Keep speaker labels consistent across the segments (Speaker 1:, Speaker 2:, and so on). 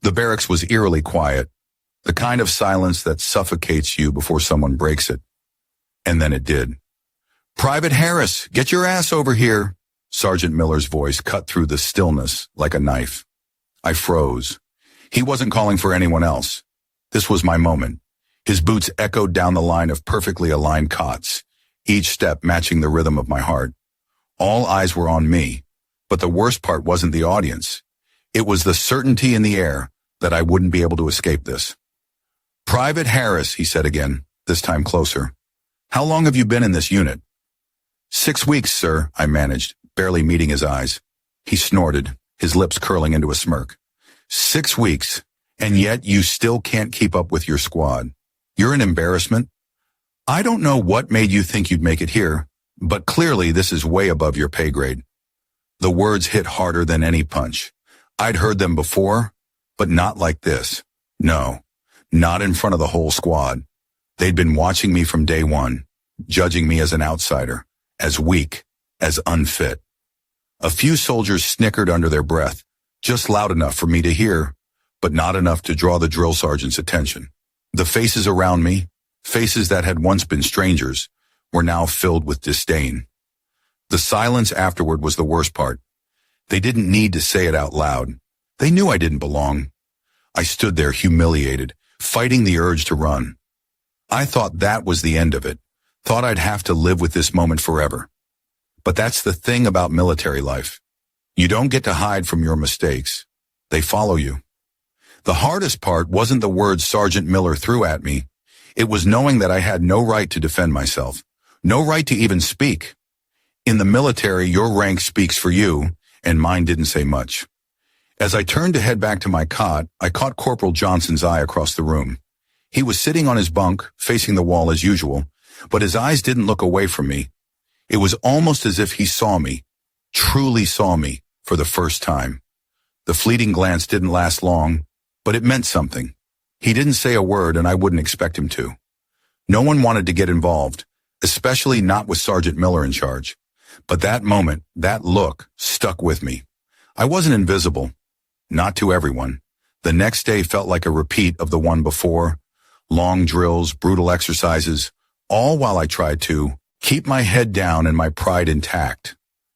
Speaker 1: The barracks was eerily quiet, the kind of silence that suffocates you before someone breaks it. And then it did. "Private Harris, get your ass over here." Sergeant Miller's voice cut through the stillness like a knife. I froze. He wasn't calling for anyone else. This was my moment. His boots echoed down the line of perfectly aligned cots, each step matching the rhythm of my heart. All eyes were on me, but the worst part wasn't the audience. It was the certainty in the air that I wouldn't be able to escape this. "Private Harris," he said again, this time closer. "How long have you been in this unit?" "6 weeks, sir," I managed, barely meeting his eyes. He snorted, his lips curling into a smirk. 6 weeks, and yet you still can't keep up with your squad. You're an embarrassment. I don't know what made you think you'd make it here, but clearly this is way above your pay grade. The words hit harder than any punch. I'd heard them before, but not like this. No, not in front of the whole squad. They'd been watching me from day one, judging me as an outsider, as weak, as unfit. A few soldiers snickered under their breath, just loud enough for me to hear, but not enough to draw the drill sergeant's attention. The faces around me, faces that had once been strangers, were now filled with disdain. The silence afterward was the worst part. They didn't need to say it out loud. They knew I didn't belong. I stood there humiliated, fighting the urge to run. I thought that was the end of it, thought I'd have to live with this moment forever. But that's the thing about military life. You don't get to hide from your mistakes. They follow you. The hardest part wasn't the words Sergeant Miller threw at me. It was knowing that I had no right to defend myself, no right to even speak. In the military, your rank speaks for you, and mine didn't say much. As I turned to head back to my cot, I caught Corporal Johnson's eye across the room. He was sitting on his bunk, facing the wall as usual, but his eyes didn't look away from me. It was almost as if he saw me, truly saw me, for the first time. The fleeting glance didn't last long, but it meant something. He didn't say a word, and I wouldn't expect him to. No one wanted to get involved, especially not with Sergeant Miller in charge. But that moment, that look, stuck with me. I wasn't invisible. Not to everyone. The next day felt like a repeat of the one before. Long drills, brutal exercises, all while I tried to keep my head down and my pride intact.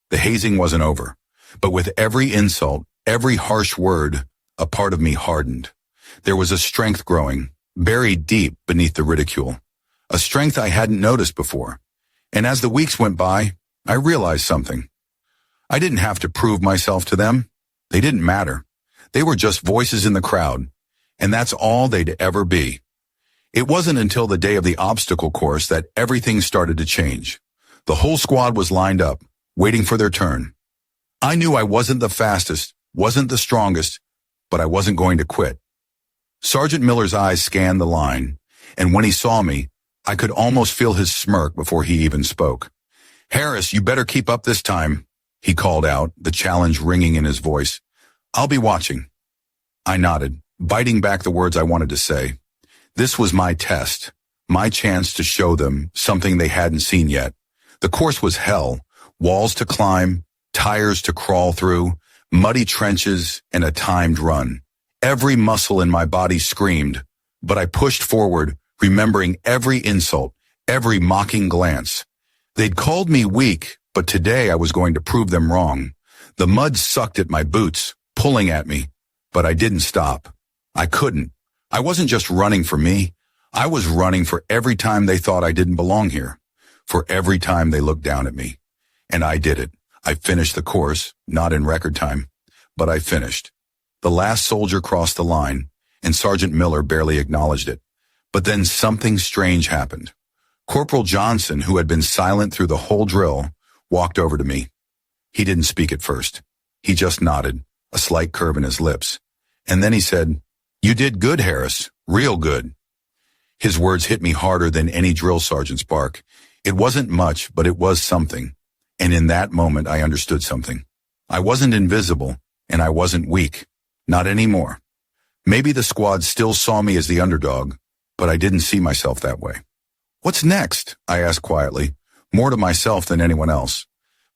Speaker 1: The hazing wasn't over, but with every insult, every harsh word, a part of me hardened. There was a strength growing, buried deep beneath the ridicule, a strength I hadn't noticed before. And as the weeks went by, I realized something. I didn't have to prove myself to them. They didn't matter. They were just voices in the crowd, and that's all they'd ever be. It wasn't until the day of the obstacle course that everything started to change. The whole squad was lined up, waiting for their turn. I knew I wasn't the fastest, wasn't the strongest, but I wasn't going to quit. Sergeant Miller's eyes scanned the line, and when he saw me, I could almost feel his smirk before he even spoke. "Harris, you better keep up this time," he called out, the challenge ringing in his voice. "I'll be watching." I nodded, biting back the words I wanted to say. This was my test, my chance to show them something they hadn't seen yet. The course was hell, walls to climb, tires to crawl through, muddy trenches, and a timed run. Every muscle in my body screamed, but I pushed forward, remembering every insult, every mocking glance. They'd called me weak, but today I was going to prove them wrong. The mud sucked at my boots, pulling at me, but I didn't stop. I couldn't. I wasn't just running for me. I was running for every time they thought I didn't belong here, for every time they looked down at me. And I did it. I finished the course, not in record time, but I finished. The last soldier crossed the line, and Sergeant Miller barely acknowledged it. But then something strange happened. Corporal Johnson, who had been silent through the whole drill, walked over to me. He didn't speak at first. He just nodded, a slight curve in his lips. And then he said, "You did good, Harris, real good." His words hit me harder than any drill sergeant's bark. It wasn't much, but it was something. And in that moment, I understood something. I wasn't invisible, and I wasn't weak. Not anymore. Maybe the squad still saw me as the underdog, but I didn't see myself that way. "What's next?" I asked quietly, more to myself than anyone else.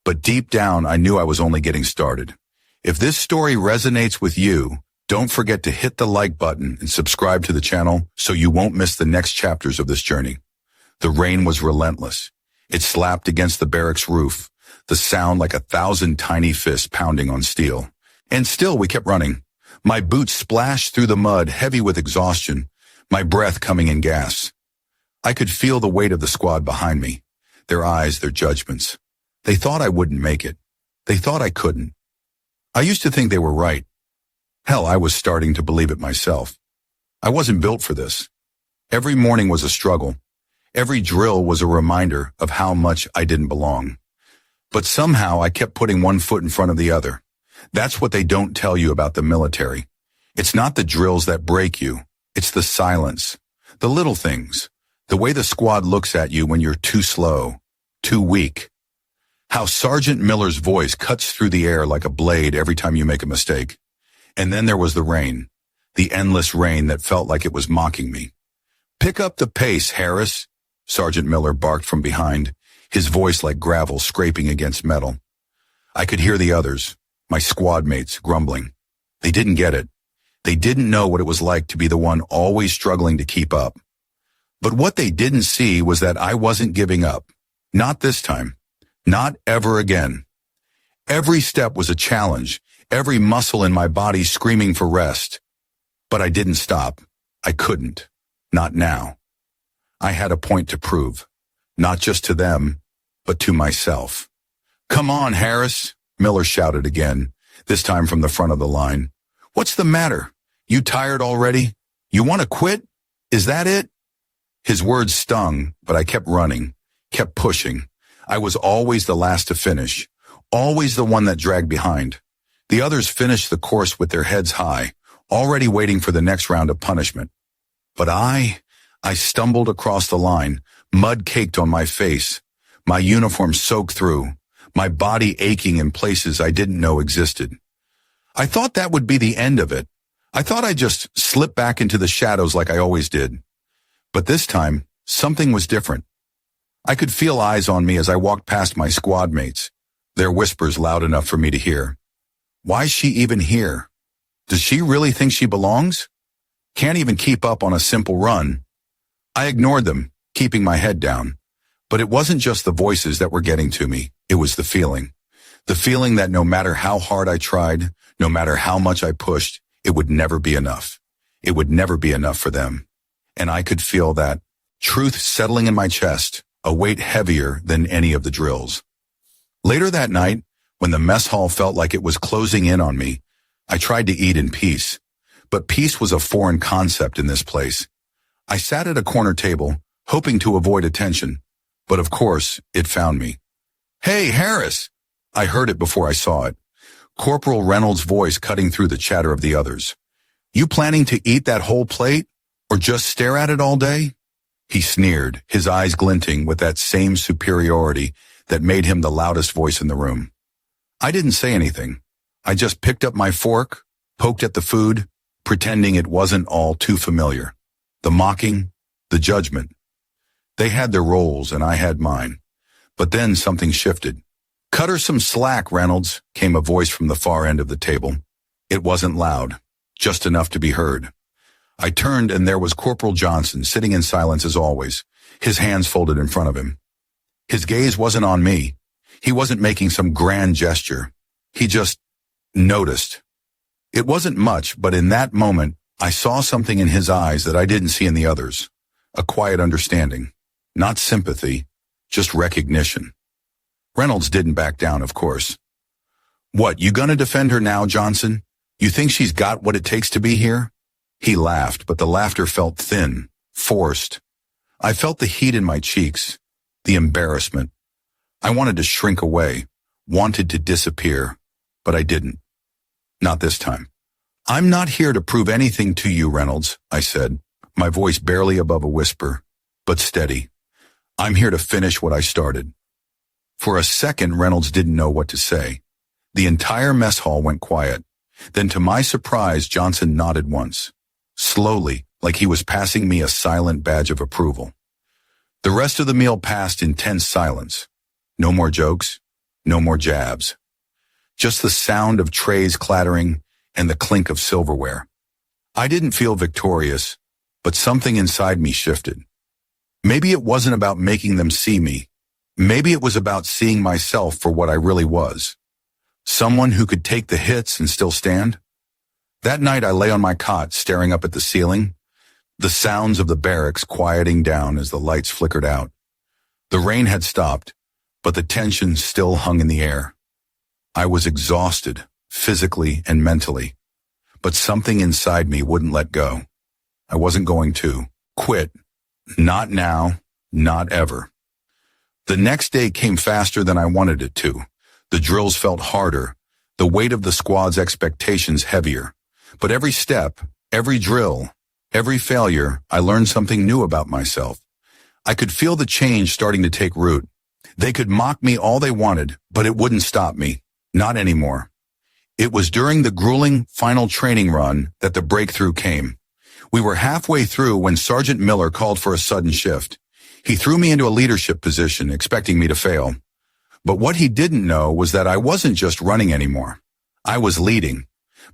Speaker 1: But deep down, I knew I was only getting started. If this story resonates with you, Don't forget to hit the like button and subscribe to the channel so you won't miss the next chapters of this journey. The rain was relentless. It slapped against the barracks roof, the sound like 1,000 tiny fists pounding on steel. And still we kept running. My boots splashed through the mud, heavy with exhaustion, my breath coming in gasps. I could feel the weight of the squad behind me, their eyes, their judgments. They thought I wouldn't make it. They thought I couldn't. I used to think they were right. Hell, I was starting to believe it myself. I wasn't built for this. Every morning was a struggle. Every drill was a reminder of how much I didn't belong. But somehow I kept putting one foot in front of the other. That's what they don't tell you about the military. It's not the drills that break you. It's the silence, the little things, the way the squad looks at you when you're too slow, too weak. How Sergeant Miller's voice cuts through the air like a blade every time you make a mistake. And then there was the rain, the endless rain that felt like it was mocking me. "Pick up the pace, Harris," Sergeant Miller barked from behind, his voice like gravel scraping against metal. I could hear the others, my squad mates, grumbling. They didn't get it. They didn't know what it was like to be the one always struggling to keep up. But what they didn't see was that I wasn't giving up. Not this time. Not ever again. Every step was a challenge, every muscle in my body screaming for rest. But I didn't stop. I couldn't. Not now. I had a point to prove, not just to them, but to myself. "Come on, Harris," Miller shouted again, this time from the front of the line. "What's the matter? You tired already? You want to quit? Is that it?" His words stung, but I kept running, kept pushing. I was always the last to finish, always the one that dragged behind. The others finished the course with their heads high, already waiting for the next round of punishment. But I stumbled across the line, mud caked on my face, my uniform soaked through, my body aching in places I didn't know existed. I thought that would be the end of it. I thought I'd just slip back into the shadows like I always did. But this time, something was different. I could feel eyes on me as I walked past my squad mates, their whispers loud enough for me to hear. Why's she even here? Does she really think she belongs? Can't even keep up on a simple run. I ignored them, keeping my head down. But it wasn't just the voices that were getting to me. It was the feeling. The feeling that no matter how hard I tried, no matter how much I pushed, it would never be enough. It would never be enough for them. And I could feel that truth settling in my chest, a weight heavier than any of the drills. Later that night, when the mess hall felt like it was closing in on me, I tried to eat in peace. But peace was a foreign concept in this place. I sat at a corner table, hoping to avoid attention. But of course, it found me. "Hey, Harris!" I heard it before I saw it. Corporal Reynolds' voice cutting through the chatter of the others. "You planning to eat that whole plate? Or just stare at it all day?" He sneered, his eyes glinting with that same superiority that made him the loudest voice in the room. I didn't say anything. I just picked up my fork, poked at the food, pretending it wasn't all too familiar. The mocking, the judgment. They had their roles and I had mine. But then something shifted. "Cut her some slack, Reynolds," came a voice from the far end of the table. It wasn't loud, just enough to be heard. I turned and there was Corporal Johnson sitting in silence as always, his hands folded in front of him. His gaze wasn't on me. He wasn't making some grand gesture. He just noticed. It wasn't much, but in that moment, I saw something in his eyes that I didn't see in the others. A quiet understanding. Not sympathy, just recognition. Reynolds didn't back down, of course. "What, you gonna defend her now, Johnson? You think she's got what it takes to be here?" He laughed, but the laughter felt thin, forced. I felt the heat in my cheeks, the embarrassment. I wanted to shrink away, wanted to disappear, but I didn't. Not this time. "I'm not here to prove anything to you, Reynolds," I said, my voice barely above a whisper, but steady. "I'm here to finish what I started." For a second, Reynolds didn't know what to say. The entire mess hall went quiet. Then to my surprise, Johnson nodded once. Slowly, like he was passing me a silent badge of approval. The rest of the meal passed in tense silence. No more jokes, no more jabs. Just the sound of trays clattering and the clink of silverware. I didn't feel victorious, but something inside me shifted. Maybe it wasn't about making them see me. Maybe it was about seeing myself for what I really was. Someone who could take the hits and still stand. That night I lay on my cot staring up at the ceiling, the sounds of the barracks quieting down as the lights flickered out. The rain had stopped, but the tension still hung in the air. I was exhausted, physically and mentally, but something inside me wouldn't let go. I wasn't going to quit. Not now, not ever. The next day came faster than I wanted it to. The drills felt harder, the weight of the squad's expectations heavier. But every step, every drill, every failure, I learned something new about myself. I could feel the change starting to take root. They could mock me all they wanted, but it wouldn't stop me. Not anymore. It was during the grueling final training run that the breakthrough came. We were halfway through when Sergeant Miller called for a sudden shift. He threw me into a leadership position, expecting me to fail. But what he didn't know was that I wasn't just running anymore. I was leading.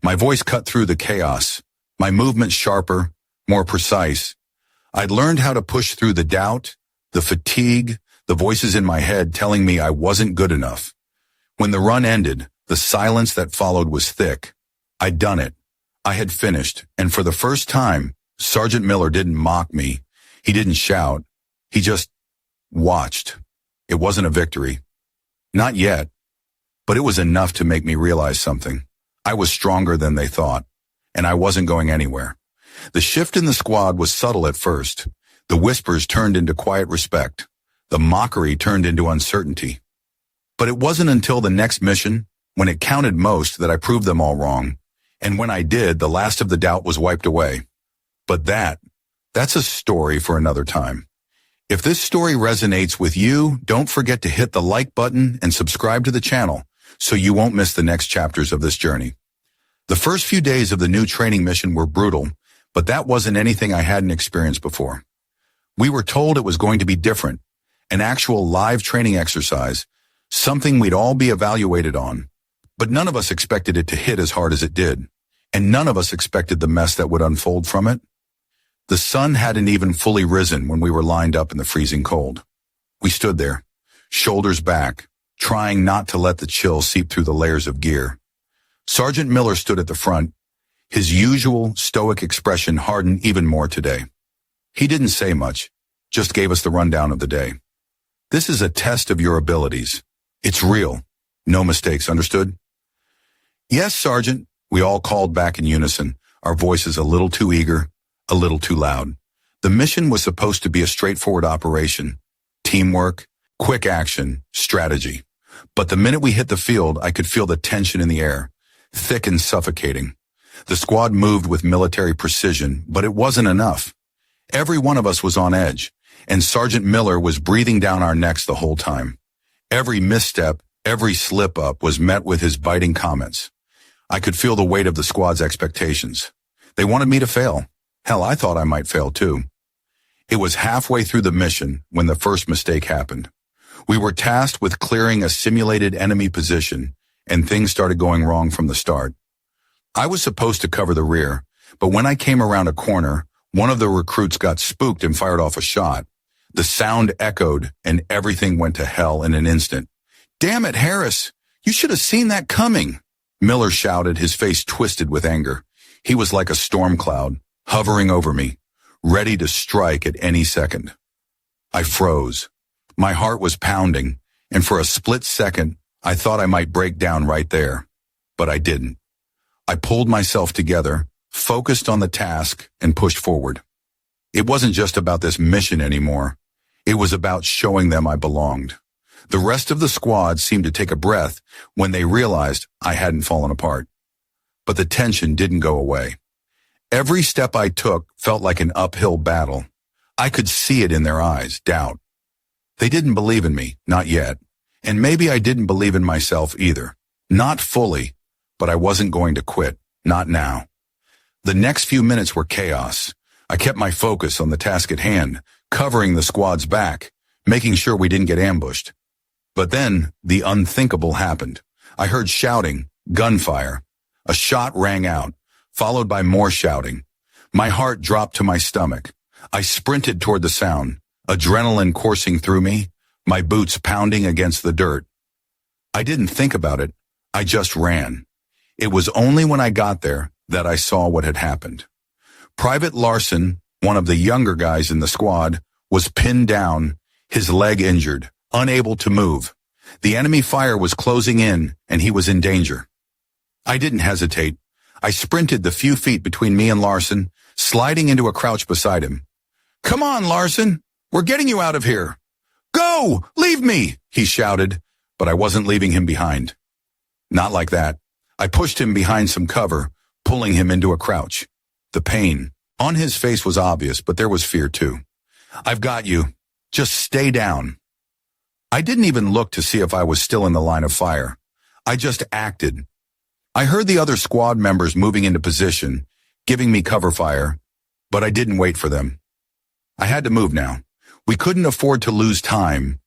Speaker 1: My voice cut through the chaos, my movements sharper, more precise. I'd learned how to push through the doubt, the fatigue, the voices in my head telling me I wasn't good enough. When the run ended, the silence that followed was thick. I'd done it. I had finished, and for the first time, Sergeant Miller didn't mock me. He didn't shout. He just watched. It wasn't a victory. Not yet. But it was enough to make me realize something. I was stronger than they thought, and I wasn't going anywhere. The shift in the squad was subtle at first. The whispers turned into quiet respect. The mockery turned into uncertainty. But it wasn't until the next mission, when it counted most, that I proved them all wrong. And when I did, the last of the doubt was wiped away. But that's a story for another time. If this story resonates with you, don't forget to hit the like button and subscribe to the channel so you won't miss the next chapters of this journey. The first few days of the new training mission were brutal, but that wasn't anything I hadn't experienced before. We were told it was going to be different, an actual live training exercise, something we'd all be evaluated on. But none of us expected it to hit as hard as it did, and none of us expected the mess that would unfold from it. The sun hadn't even fully risen when we were lined up in the freezing cold. We stood there, shoulders back, trying not to let the chill seep through the layers of gear. Sergeant Miller stood at the front. His usual stoic expression hardened even more today. He didn't say much, just gave us the rundown of the day. This is a test of your abilities. It's real. No mistakes, understood? Yes, Sergeant, we all called back in unison, our voices a little too eager, a little too loud. The mission was supposed to be a straightforward operation. Teamwork, quick action, strategy. But the minute we hit the field, I could feel the tension in the air, thick and suffocating. The squad moved with military precision, but it wasn't enough. Every one of us was on edge, and Sergeant Miller was breathing down our necks the whole time. Every misstep, every slip-up was met with his biting comments. I could feel the weight of the squad's expectations. They wanted me to fail. Hell, I thought I might fail too. It was halfway through the mission when the first mistake happened. We were tasked with clearing a simulated enemy position, and things started going wrong from the start. I was supposed to cover the rear, but when I came around a corner, one of the recruits got spooked and fired off a shot. The sound echoed, and everything went to hell in an instant. "Damn it, Harris! You should have seen that coming!" Miller shouted, his face twisted with anger. He was like a storm cloud, hovering over me, ready to strike at any second. I froze. My heart was pounding, and for a split second, I thought I might break down right there. But I didn't. I pulled myself together, focused on the task, and pushed forward. It wasn't just about this mission anymore. It was about showing them I belonged. The rest of the squad seemed to take a breath when they realized I hadn't fallen apart. But the tension didn't go away. Every step I took felt like an uphill battle. I could see it in their eyes, doubt. They didn't believe in me, not yet. And maybe I didn't believe in myself either. Not fully, but I wasn't going to quit, not now. The next few minutes were chaos. I kept my focus on the task at hand, covering the squad's back, making sure we didn't get ambushed. But then, the unthinkable happened. I heard shouting, gunfire. A shot rang out, followed by more shouting. My heart dropped to my stomach. I sprinted toward the sound, adrenaline coursing through me, my boots pounding against the dirt. I didn't think about it. I just ran. It was only when I got there that I saw what had happened. Private Larson, one of the younger guys in the squad, was pinned down, his leg injured, unable to move. The enemy fire was closing in, and he was in danger. I didn't hesitate. I sprinted the few feet between me and Larson, sliding into a crouch beside him. "Come on, Larson! We're getting you out of here!" "Go! Leave me!" he shouted, but I wasn't leaving him behind. Not like that. I pushed him behind some cover, pulling him into a crouch. The pain on his face was obvious, but there was fear too. "I've got you. Just stay down." I didn't even look to see if I was still in the line of fire. I just acted. I heard the other squad members moving into position, giving me cover fire, but I didn't wait for them. I had to move now. We couldn't afford to lose time.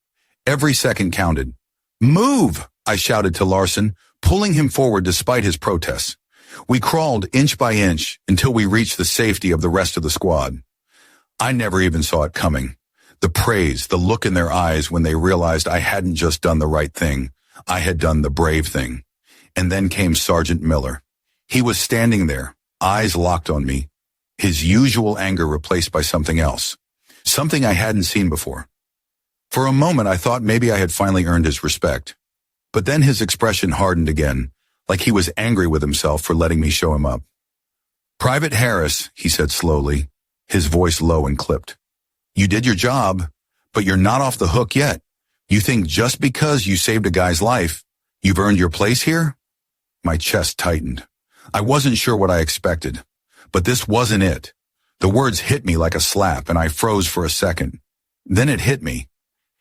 Speaker 1: Every second counted. "Move!" I shouted to Larson, pulling him forward despite his protests. We crawled inch by inch until we reached the safety of the rest of the squad. I never even saw it coming. The praise, the look in their eyes when they realized I hadn't just done the right thing, I had done the brave thing. And then came Sergeant Miller. He was standing there, eyes locked on me, his usual anger replaced by something else, something I hadn't seen before. For a moment, I thought maybe I had finally earned his respect. But then his expression hardened again, like he was angry with himself for letting me show him up. "Private Harris," he said slowly, his voice low and clipped. "You did your job, but you're not off the hook yet. You think just because you saved a guy's life, you've earned your place here?" My chest tightened. I wasn't sure what I expected, but this wasn't it. The words hit me like a slap, and I froze for a second. Then it hit me.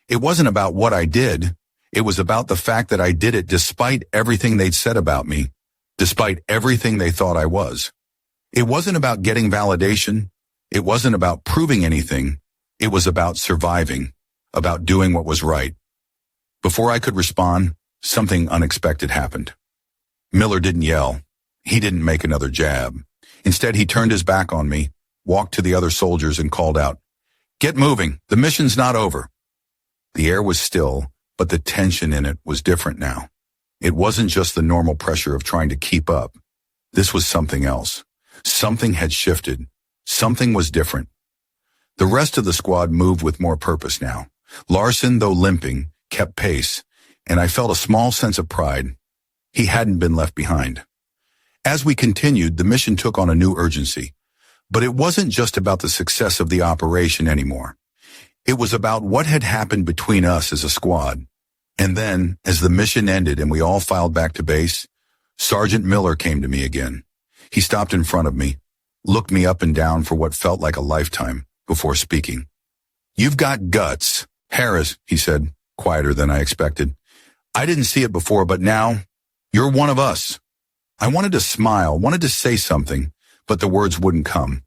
Speaker 1: It wasn't about what I did. It was about the fact that I did it despite everything they'd said about me, despite everything they thought I was. It wasn't about getting validation. It wasn't about proving anything. It was about surviving, about doing what was right. Before I could respond, something unexpected happened. Miller didn't yell. He didn't make another jab. Instead, he turned his back on me, walked to the other soldiers and called out, "Get moving. The mission's not over." The air was still, but the tension in it was different now. It wasn't just the normal pressure of trying to keep up. This was something else. Something had shifted. Something was different. The rest of the squad moved with more purpose now. Larson, though limping, kept pace, and I felt a small sense of pride. He hadn't been left behind. As we continued, the mission took on a new urgency. But it wasn't just about the success of the operation anymore. It was about what had happened between us as a squad. And then, as the mission ended and we all filed back to base, Sergeant Miller came to me again. He stopped in front of me, looked me up and down for what felt like a lifetime before speaking. "You've got guts, Harris," he said, quieter than I expected. "I didn't see it before, but now, you're one of us." I wanted to smile, wanted to say something, but the words wouldn't come.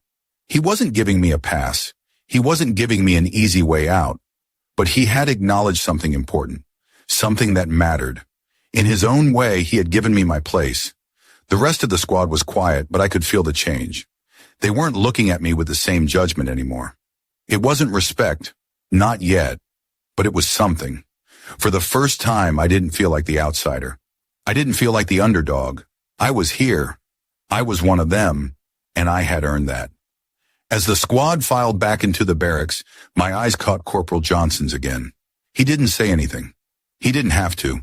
Speaker 1: He wasn't giving me a pass. He wasn't giving me an easy way out. But he had acknowledged something important, something that mattered. In his own way, he had given me my place. The rest of the squad was quiet, but I could feel the change. They weren't looking at me with the same judgment anymore. It wasn't respect, not yet, but it was something. For the first time, I didn't feel like the outsider. I didn't feel like the underdog. I was here. I was one of them, and I had earned that. As the squad filed back into the barracks, my eyes caught Corporal Johnson's again. He didn't say anything. He didn't have to,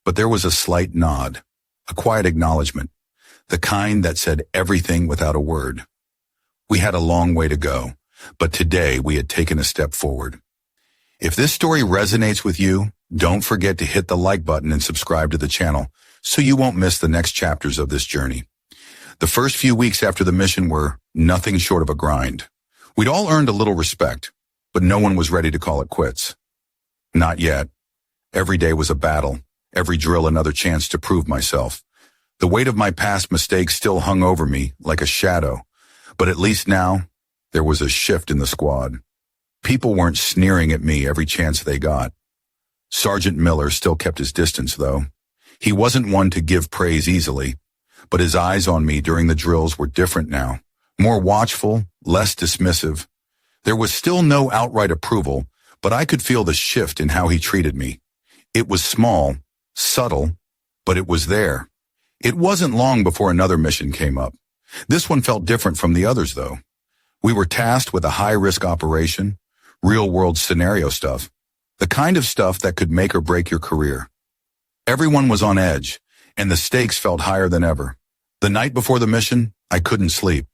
Speaker 1: but there was a slight nod, a quiet acknowledgement, the kind that said everything without a word. We had a long way to go, but today we had taken a step forward. If this story resonates with you, don't forget to hit the like button and subscribe to the channel so you won't miss the next chapters of this journey. The first few weeks after the mission were nothing short of a grind. We'd all earned a little respect, but no one was ready to call it quits. Not yet. Every day was a battle, every drill another chance to prove myself. The weight of my past mistakes still hung over me like a shadow, but at least now there was a shift in the squad. People weren't sneering at me every chance they got. Sergeant Miller still kept his distance, though. He wasn't one to give praise easily, but his eyes on me during the drills were different now. More watchful, less dismissive. There was still no outright approval, but I could feel the shift in how he treated me. It was small, subtle, but it was there. It wasn't long before another mission came up. This one felt different from the others, though. We were tasked with a high-risk operation, real-world scenario stuff, the kind of stuff that could make or break your career. Everyone was on edge, and the stakes felt higher than ever. The night before the mission, I couldn't sleep.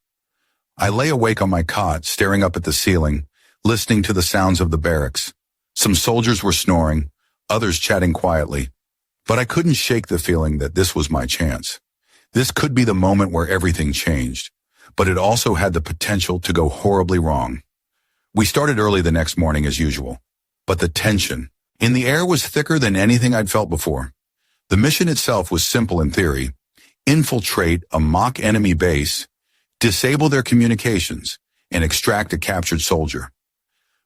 Speaker 1: I lay awake on my cot, staring up at the ceiling, listening to the sounds of the barracks. Some soldiers were snoring, others chatting quietly. But I couldn't shake the feeling that this was my chance. This could be the moment where everything changed, but it also had the potential to go horribly wrong. We started early the next morning as usual, but the tension in the air was thicker than anything I'd felt before. The mission itself was simple in theory: infiltrate a mock enemy base, disable their communications, and extract a captured soldier.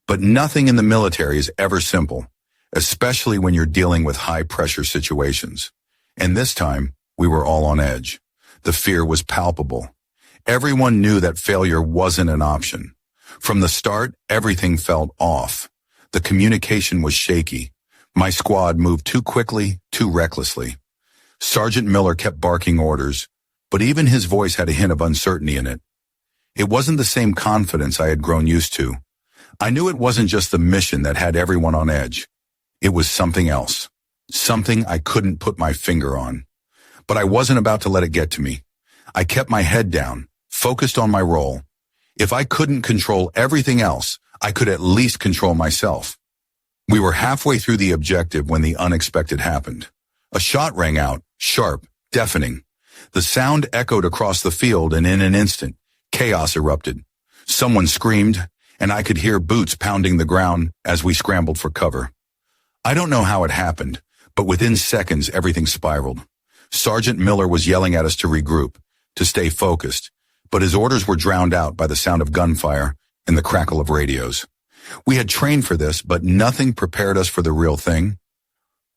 Speaker 1: But nothing in the military is ever simple, especially when you're dealing with high-pressure situations. And this time, we were all on edge. The fear was palpable. Everyone knew that failure wasn't an option. From the start, everything felt off. The communication was shaky. My squad moved too quickly, too recklessly. Sergeant Miller kept barking orders, but even his voice had a hint of uncertainty in it. It wasn't the same confidence I had grown used to. I knew it wasn't just the mission that had everyone on edge. It was something else, something I couldn't put my finger on. But I wasn't about to let it get to me. I kept my head down, focused on my role. If I couldn't control everything else, I could at least control myself. We were halfway through the objective when the unexpected happened. A shot rang out, sharp, deafening. The sound echoed across the field, and in an instant, chaos erupted. Someone screamed, and I could hear boots pounding the ground as we scrambled for cover. I don't know how it happened, but within seconds everything spiraled. Sergeant Miller was yelling at us to regroup, to stay focused, but his orders were drowned out by the sound of gunfire and the crackle of radios. We had trained for this, but nothing prepared us for the real thing.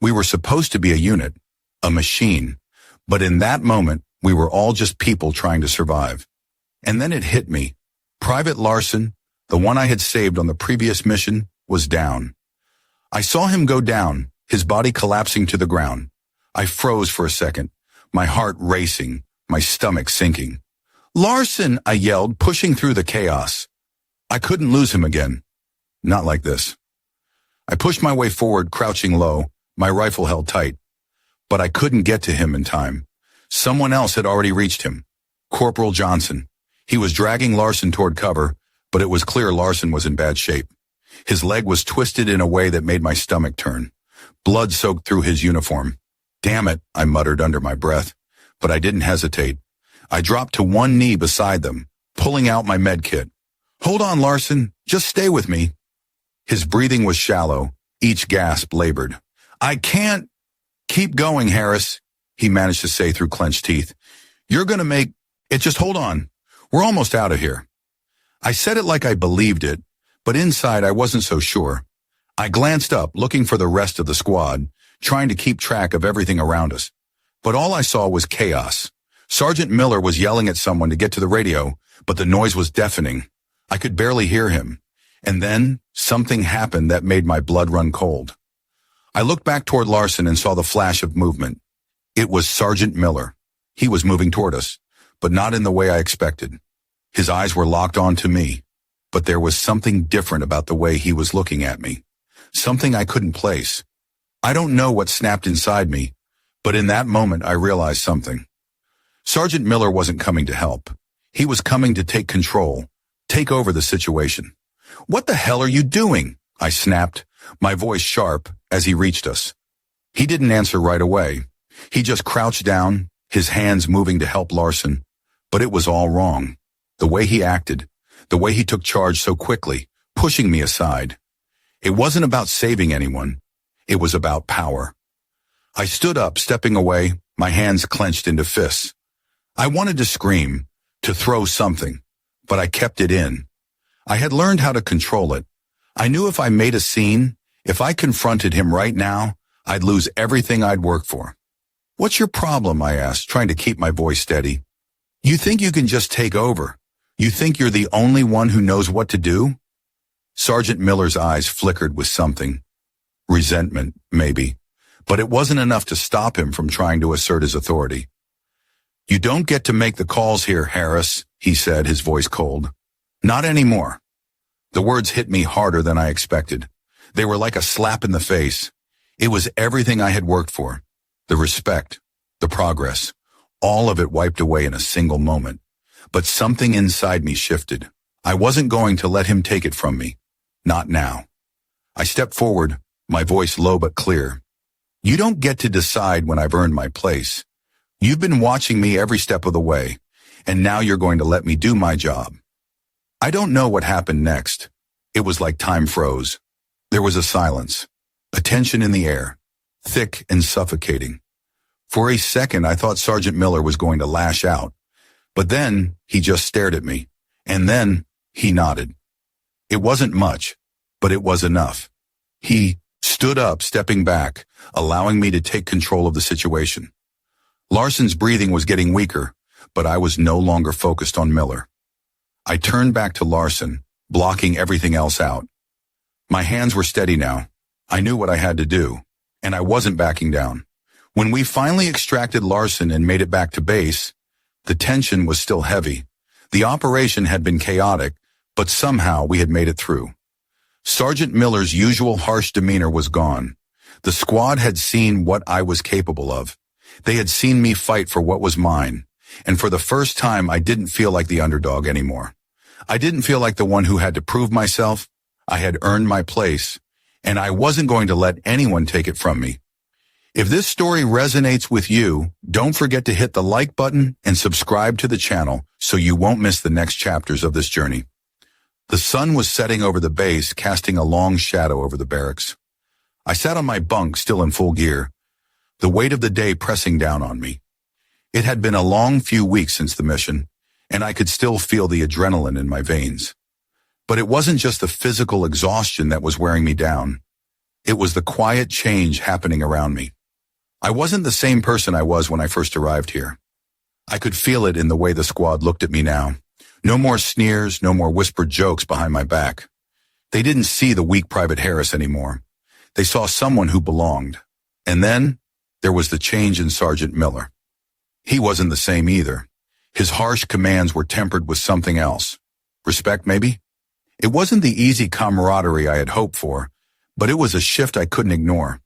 Speaker 1: We were supposed to be a unit, a machine, but in that moment, we were all just people trying to survive. And then it hit me. Private Larson, the one I had saved on the previous mission, was down. I saw him go down, his body collapsing to the ground. I froze for a second, my heart racing, my stomach sinking. "Larson!" I yelled, pushing through the chaos. I couldn't lose him again. Not like this. I pushed my way forward, crouching low, my rifle held tight. But I couldn't get to him in time. Someone else had already reached him. Corporal Johnson. He was dragging Larson toward cover, but it was clear Larson was in bad shape. His leg was twisted in a way that made my stomach turn. Blood soaked through his uniform. "Damn it," I muttered under my breath, but I didn't hesitate. I dropped to one knee beside them, pulling out my med kit. "Hold on, Larson. Just stay with me." His breathing was shallow, each gasp labored. "I can't." "Keep going, Harris," he managed to say through clenched teeth. "You're gonna make it. Just hold on. We're almost out of here." I said it like I believed it, but inside I wasn't so sure. I glanced up, looking for the rest of the squad, trying to keep track of everything around us. But all I saw was chaos. Sergeant Miller was yelling at someone to get to the radio, but the noise was deafening. I could barely hear him. And then something happened that made my blood run cold. I looked back toward Larson and saw the flash of movement. It was Sergeant Miller. He was moving toward us, but not in the way I expected. His eyes were locked on to me, but there was something different about the way he was looking at me. Something I couldn't place. I don't know what snapped inside me, but in that moment I realized something. Sergeant Miller wasn't coming to help. He was coming to take control, take over the situation. "What the hell are you doing?" I snapped, my voice sharp, as he reached us. He didn't answer right away. He just crouched down, his hands moving to help Larson. But it was all wrong. The way he acted, the way he took charge so quickly, pushing me aside. It wasn't about saving anyone. It was about power. I stood up, stepping away, my hands clenched into fists. I wanted to scream, to throw something, but I kept it in. I had learned how to control it. I knew if I made a scene, if I confronted him right now, I'd lose everything I'd worked for. What's your problem? I asked, trying to keep my voice steady. You think you can just take over? You think you're the only one who knows what to do? Sergeant Miller's eyes flickered with something. Resentment, maybe. But it wasn't enough to stop him from trying to assert his authority. You don't get to make the calls here, Harris, he said, his voice cold. Not anymore. The words hit me harder than I expected. They were like a slap in the face. It was everything I had worked for. The respect, the progress, all of it wiped away in a single moment. But something inside me shifted. I wasn't going to let him take it from me. Not now. I stepped forward, my voice low but clear. You don't get to decide when I've earned my place. You've been watching me every step of the way, and now you're going to let me do my job. I don't know what happened next. It was like time froze. There was a silence, a tension in the air, thick and suffocating. For a second, I thought Sergeant Miller was going to lash out. But then he just stared at me, and then he nodded. It wasn't much, but it was enough. He stood up, stepping back, allowing me to take control of the situation. Larson's breathing was getting weaker, but I was no longer focused on Miller. I turned back to Larson, blocking everything else out. My hands were steady now. I knew what I had to do, and I wasn't backing down. When we finally extracted Larson and made it back to base, the tension was still heavy. The operation had been chaotic, but somehow we had made it through. Sergeant Miller's usual harsh demeanor was gone. The squad had seen what I was capable of. They had seen me fight for what was mine, and for the first time I didn't feel like the underdog anymore. I didn't feel like the one who had to prove myself. I had earned my place, and I wasn't going to let anyone take it from me. If this story resonates with you, don't forget to hit the like button and subscribe to the channel so you won't miss the next chapters of this journey. The sun was setting over the base, casting a long shadow over the barracks. I sat on my bunk, still in full gear, the weight of the day pressing down on me. It had been a long few weeks since the mission, and I could still feel the adrenaline in my veins. But it wasn't just the physical exhaustion that was wearing me down. It was the quiet change happening around me. I wasn't the same person I was when I first arrived here. I could feel it in the way the squad looked at me now. No more sneers, no more whispered jokes behind my back. They didn't see the weak Private Harris anymore. They saw someone who belonged. And then there was the change in Sergeant Miller. He wasn't the same either. His harsh commands were tempered with something else. Respect, maybe? It wasn't the easy camaraderie I had hoped for, but it was a shift I couldn't ignore.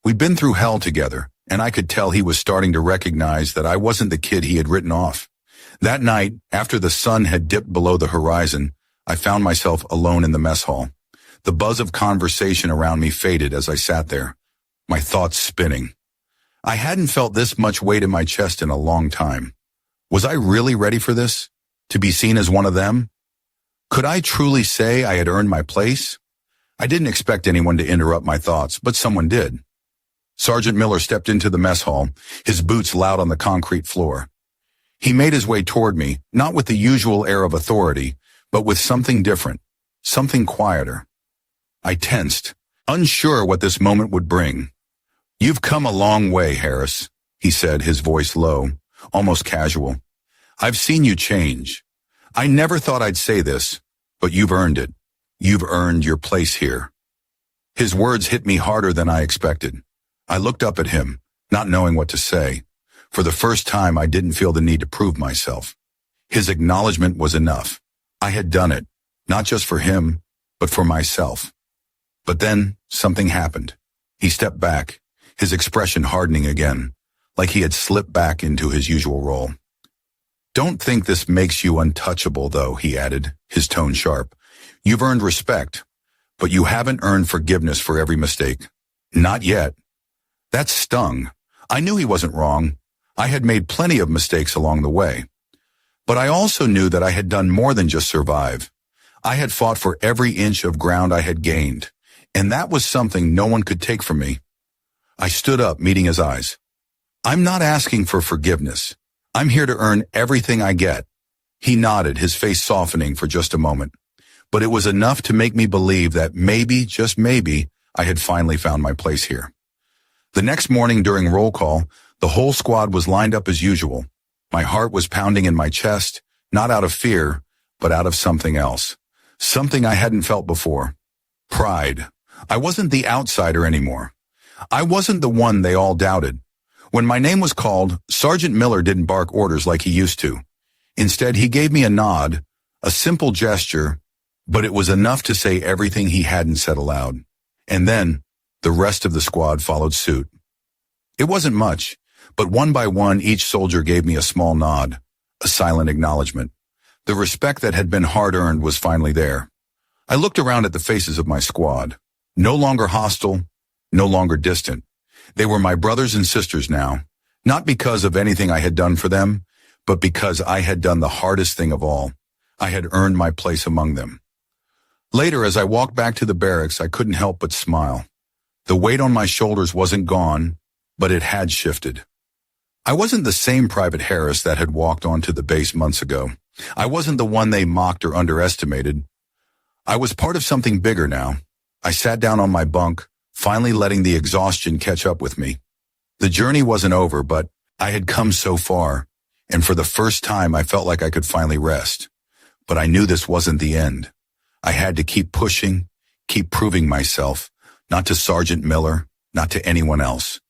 Speaker 1: We'd been through hell together, and I could tell he was starting to recognize that I wasn't the kid he had written off. That night, after the sun had dipped below the horizon, I found myself alone in the mess hall. The buzz of conversation around me faded as I sat there, my thoughts spinning. I hadn't felt this much weight in my chest in a long time. Was I really ready for this? To be seen as one of them? Could I truly say I had earned my place? I didn't expect anyone to interrupt my thoughts, but someone did. Sergeant Miller stepped into the mess hall, his boots loud on the concrete floor. He made his way toward me, not with the usual air of authority, but with something different, something quieter. I tensed, unsure what this moment would bring. "You've come a long way, Harris," he said, his voice low, almost casual. "I've seen you change. I never thought I'd say this, but you've earned it. You've earned your place here." His words hit me harder than I expected. I looked up at him, not knowing what to say. For the first time, I didn't feel the need to prove myself. His acknowledgement was enough. I had done it, not just for him, but for myself. But then something happened. He stepped back, his expression hardening again, like he had slipped back into his usual role. "Don't think this makes you untouchable, though," he added, his tone sharp. "You've earned respect, but you haven't earned forgiveness for every mistake. Not yet." That stung. I knew he wasn't wrong. I had made plenty of mistakes along the way. But I also knew that I had done more than just survive. I had fought for every inch of ground I had gained, and that was something no one could take from me. I stood up, meeting his eyes. "I'm not asking for forgiveness. I'm here to earn everything I get." He nodded, his face softening for just a moment. But it was enough to make me believe that maybe, just maybe, I had finally found my place here. The next morning during roll call, The whole squad was lined up as usual. My heart was pounding in my chest, not out of fear, but out of something else. Something I hadn't felt before. Pride. I wasn't the outsider anymore. I wasn't the one they all doubted. When my name was called, Sergeant Miller didn't bark orders like he used to. Instead, he gave me a nod, a simple gesture, but it was enough to say everything he hadn't said aloud. And then, the rest of the squad followed suit. It wasn't much, but one by one each soldier gave me a small nod, a silent acknowledgement. The respect that had been hard-earned was finally there. I looked around at the faces of my squad. No longer hostile, no longer distant. They were my brothers and sisters now, not because of anything I had done for them, but because I had done the hardest thing of all. I had earned my place among them. Later, as I walked back to the barracks, I couldn't help but smile. The weight on my shoulders wasn't gone, but it had shifted. I wasn't the same Private Harris that had walked onto the base months ago. I wasn't the one they mocked or underestimated. I was part of something bigger now. I sat down on my bunk, finally letting the exhaustion catch up with me. The journey wasn't over, but I had come so far, and for the first time I felt like I could finally rest. But I knew this wasn't the end. I had to keep pushing, keep proving myself, not to Sergeant Miller, not to anyone else,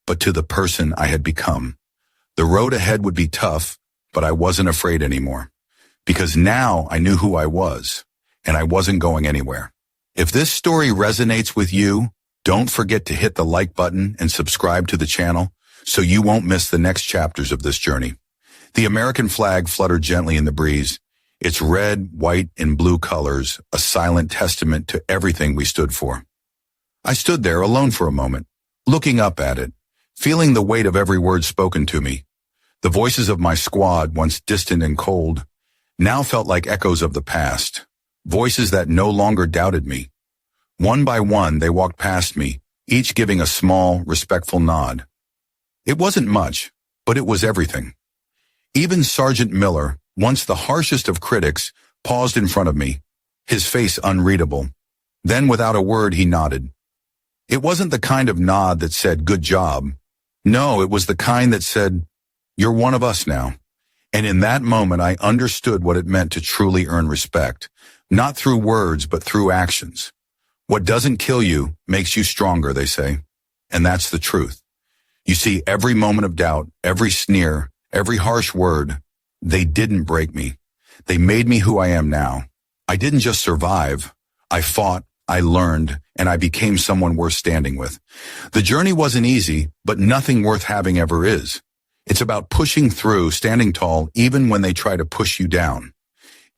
Speaker 1: but to the person I had become. The road ahead would be tough, but I wasn't afraid anymore, because now I knew who I was, and I wasn't going anywhere. If this story resonates with you, don't forget to hit the like button and subscribe to the channel so you won't miss the next chapters of this journey. The American flag fluttered gently in the breeze, its red, white, and blue colors a silent testament to everything we stood for. I stood there alone for a moment, looking up at it, feeling the weight of every word spoken to me. The voices of my squad, once distant and cold, now felt like echoes of the past, voices that no longer doubted me. One by one, they walked past me, each giving a small, respectful nod. It wasn't much, but it was everything. Even Sergeant Miller, once the harshest of critics, paused in front of me, his face unreadable. Then, without a word, he nodded. It wasn't the kind of nod that said, "Good job." No, it was the kind that said, "You're one of us now." And in that moment, I understood what it meant to truly earn respect, not through words, but through actions. What doesn't kill you makes you stronger, they say. And that's the truth. You see, every moment of doubt, every sneer, every harsh word, they didn't break me. They made me who I am now. I didn't just survive. I fought, I learned, and I became someone worth standing with. The journey wasn't easy, but nothing worth having ever is. It's about pushing through, standing tall, even when they try to push you down.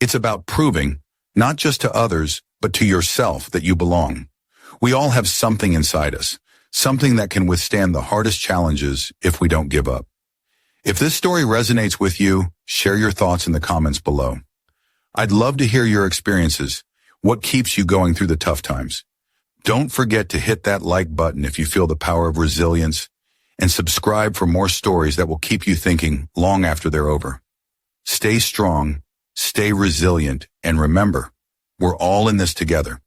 Speaker 1: It's about proving, not just to others, but to yourself, that you belong. We all have something inside us, something that can withstand the hardest challenges if we don't give up. If this story resonates with you, share your thoughts in the comments below. I'd love to hear your experiences. What keeps you going through the tough times? Don't forget to hit that like button if you feel the power of resilience, and subscribe for more stories that will keep you thinking long after they're over. Stay strong, stay resilient, and remember, we're all in this together.